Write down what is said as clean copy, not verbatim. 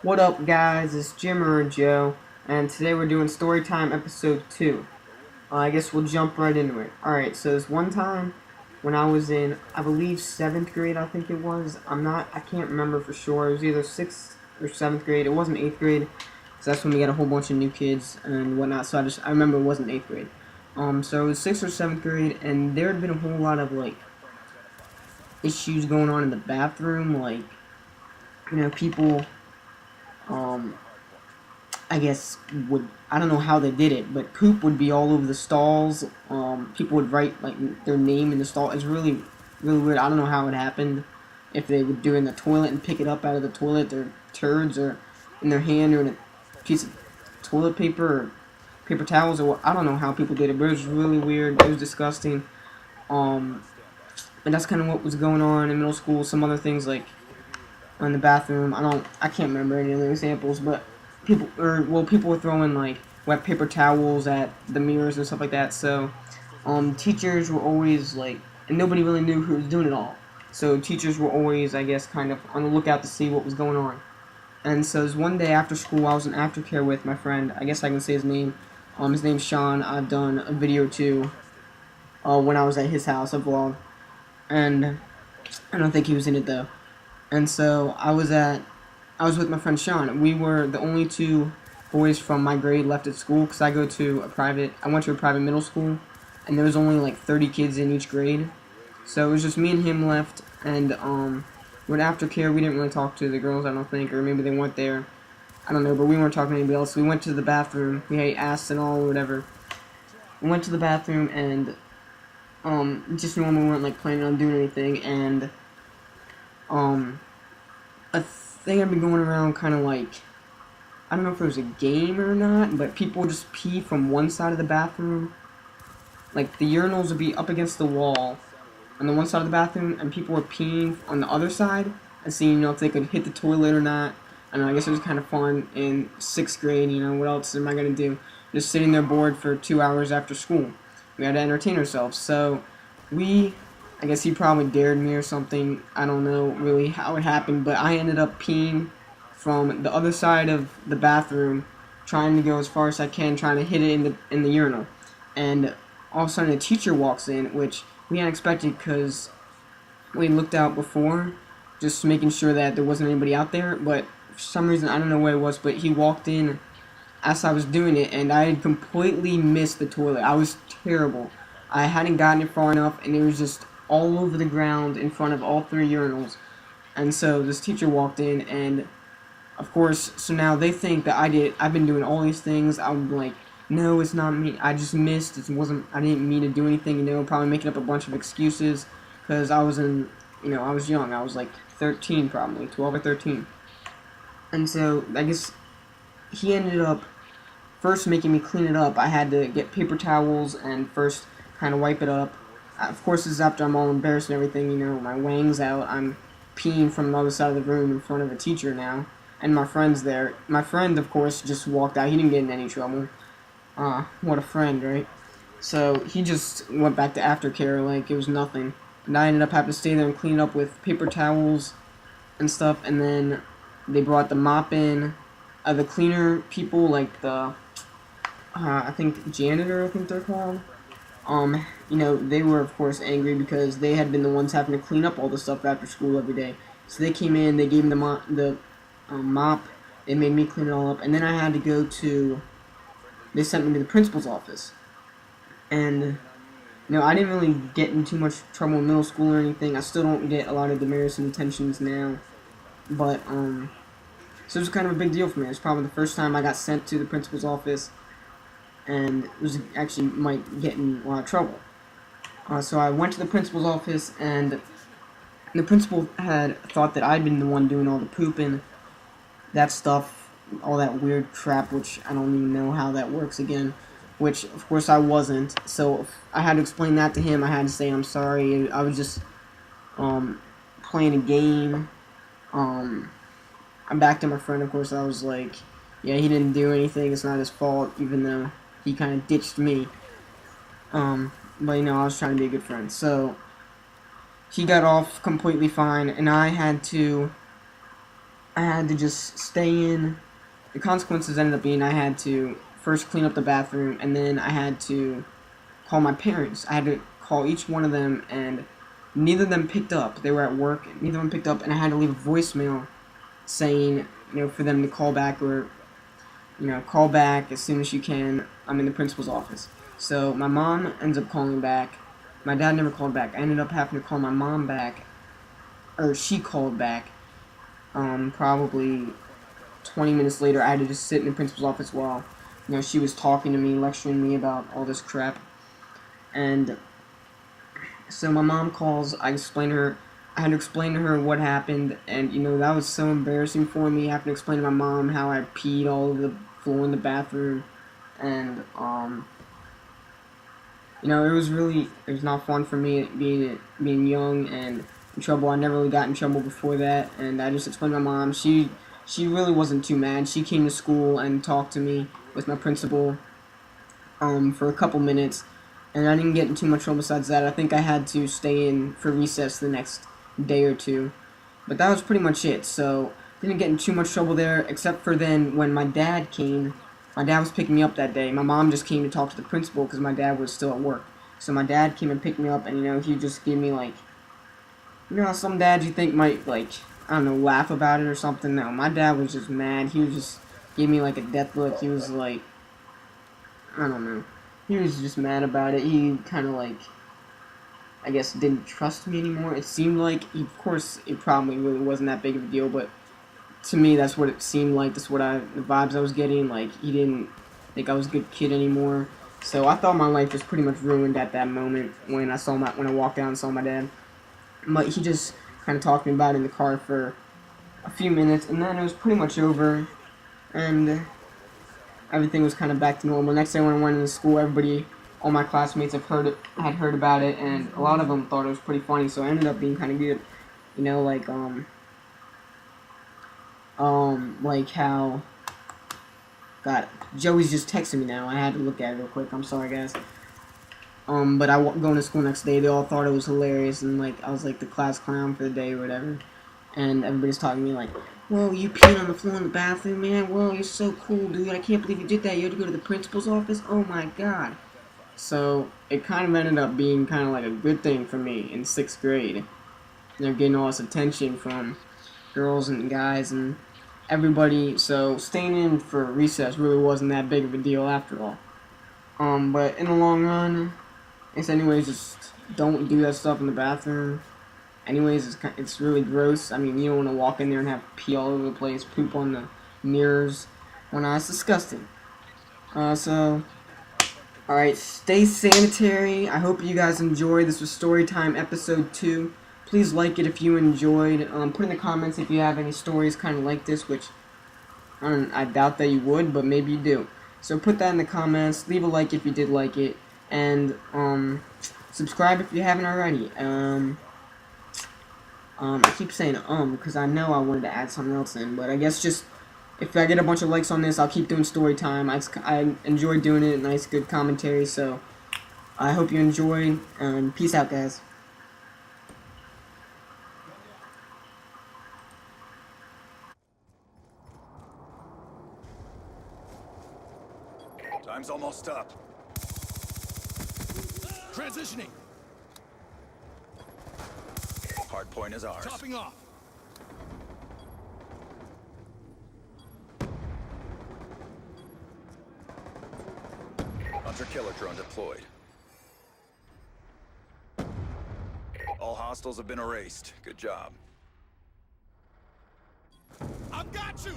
What up, guys? It's Jimmer and Joe, and today we're doing Storytime Episode 2. I guess we'll jump right into it. Alright, so this one time when I was in, I believe, 7th grade, I think it was. I can't remember for sure. It was either 6th or 7th grade. It wasn't 8th grade, because that's when we got a whole bunch of new kids and whatnot, so I remember it wasn't 8th grade. So it was 6th or 7th grade, and there had been a whole lot of, issues going on in the bathroom, people um, I guess I don't know how they did it, but poop would be all over the stalls. People would write their name in the stall. It's really, really weird. I don't know how it happened. If they would do it in the toilet and pick it up out of the toilet, their turds or in their hand or in a piece of toilet paper or paper towels or what. I don't know how people did it, but it was really weird. It was disgusting. Um, and that's kind of what was going on in middle school. Some other things like in the bathroom. I can't remember any of the examples, but people were throwing wet paper towels at the mirrors and stuff like that. So, teachers were always and nobody really knew who was doing it all. So teachers were always, I guess, kind of on the lookout to see what was going on. And so, this one day after school, I was in aftercare with my friend. I guess I can say his name. His name's Sean. I've done a video too. When I was at his house, a vlog, and I don't think he was in it though. And so I was with my friend Sean. We were the only two boys from my grade left at school because I went to a private middle school, and there was only like 30 kids in each grade. So it was just me and him left, and when aftercare, we didn't really talk to the girls, I don't think, or maybe they weren't there. I don't know, but we weren't talking to anybody else. We went to the bathroom. We ate ass and all, or whatever. We went to the bathroom, and just normal. We weren't planning on doing anything, and um, a thing had been going around kind of I don't know if it was a game or not, but people would just pee from one side of the bathroom. Like, the urinals would be up against the wall on the one side of the bathroom, and people were peeing on the other side and seeing, if they could hit the toilet or not. I don't know, I guess it was kind of fun in 6th grade, what else am I going to do? Just sitting there bored for 2 hours after school. We had to entertain ourselves. So, I guess he probably dared me or something. I don't know really how it happened, but I ended up peeing from the other side of the bathroom, trying to go as far as I can, trying to hit it in the urinal. And all of a sudden, a teacher walks in, which we hadn't expected because we looked out before, just making sure that there wasn't anybody out there. But for some reason, I don't know what it was, but he walked in as I was doing it, and I had completely missed the toilet. I was terrible. I hadn't gotten it far enough, and it was just all over the ground in front of all 3 urinals. And so this teacher walked in, and of course, so now they think that I've been doing all these things. I'm like, no, it's not me. I just missed. I didn't mean to do anything, probably making up a bunch of excuses because I was I was young. I was like 13 probably, 12 or 13. And so I guess he ended up first making me clean it up. I had to get paper towels and first kind of wipe it up. Of course, this is after I'm all embarrassed and everything, my wang's out. I'm peeing from the other side of the room in front of a teacher now, and my friend's there. My friend, of course, just walked out. He didn't get in any trouble. What a friend, right? So he just went back to aftercare like it was nothing. And I ended up having to stay there and clean up with paper towels and stuff, and then they brought the mop in. The cleaner people, I think janitor, I think they're called. They were of course angry because they had been the ones having to clean up all the stuff after school every day. So they came in, they gave me the mop, they made me clean it all up, and then I had to they sent me to the principal's office. And, I didn't really get in too much trouble in middle school or anything. I still don't get a lot of demerits and detentions now. But, so it was kind of a big deal for me. It was probably the first time I got sent to the principal's office, and it was actually might get in a lot of trouble. So I went to the principal's office, and the principal had thought that I'd been the one doing all the pooping, that stuff, all that weird crap, which I don't even know how that works again, which of course I wasn't. So I had to explain that to him. I had to say I'm sorry. I was just playing a game. I'm back to my friend, of course. I was like, yeah, he didn't do anything. It's not his fault, even though he kind of ditched me. But I was trying to be a good friend. So he got off completely fine, and I I had to just stay in. The consequences ended up being I had to first clean up the bathroom, and then I had to call my parents. I had to call each one of them, and neither of them picked up. They were at work, neither of them picked up, and I had to leave a voicemail saying, for them to call back, or, call back as soon as you can. I'm in the principal's office. So my mom ends up calling back. My dad never called back. I ended up having to call my mom back, or she called back. Probably 20 minutes later, I had to just sit in the principal's office while, she was talking to me, lecturing me about all this crap. And so my mom calls. I had to explain to her what happened, and that was so embarrassing for me. Having to explain to my mom how I peed all over the floor in the bathroom, and it was not fun for me being young and in trouble. I never really got in trouble before that, and I just explained to my mom. She really wasn't too mad. She came to school and talked to me with my principal for a couple minutes, and I didn't get in too much trouble besides that. I think I had to stay in for recess the next day or two, but that was pretty much it. So didn't get in too much trouble there, except for then when my dad came. My dad was picking me up that day. My mom just came to talk to the principal because my dad was still at work. So my dad came and picked me up, and he just gave me like, how some dads you think might I don't know, laugh about it or something. No, my dad was just mad. He was just gave me like a death look. He was like, I don't know. He was just mad about it. He kind of I guess, didn't trust me anymore. It seemed like, of course, it probably really wasn't that big of a deal, but to me, that's what it seemed like. That's what the vibes I was getting. Like, he didn't think I was a good kid anymore. So I thought my life was pretty much ruined at that moment when I walked out and saw my dad. But he just kind of talked to me about it in the car for a few minutes, and then it was pretty much over, and everything was kind of back to normal. Next day when I went into school, all my classmates had heard about it, and a lot of them thought it was pretty funny. So it ended up being kind of good, like how. God, Joey's just texting me now. I had to look at it real quick. I'm sorry, guys. But going to school next day, they all thought it was hilarious, and I was like the class clown for the day or whatever. And everybody's talking to me like, "Whoa, you peed on the floor in the bathroom, man? Whoa, you're so cool, dude. I can't believe you did that. You had to go to the principal's office? Oh my god." So it kind of ended up being kind of like a good thing for me in 6th grade. Getting all this attention from girls and guys and everybody. So staying in for recess really wasn't that big of a deal after all. But in the long run, anyways, just don't do that stuff in the bathroom. Anyways, it's really gross. I mean, you don't want to walk in there and have pee all over the place, poop on the mirrors. Well, no, it's disgusting. Alright, stay sanitary. I hope you guys enjoyed. This was Storytime Episode 2. Please like it if you enjoyed. Put in the comments if you have any stories kind of like this, which I doubt that you would, but maybe you do. So put that in the comments. Leave a like if you did like it. And subscribe if you haven't already. I keep saying because I know I wanted to add something else in, but I guess just if I get a bunch of likes on this, I'll keep doing story time. I enjoy doing it, nice good commentary, so I hope you enjoy, and peace out, guys. Time's almost up. Transitioning. Hard point is ours. Topping off. Hunter-killer drone deployed. All hostiles have been erased. Good job. I've got you!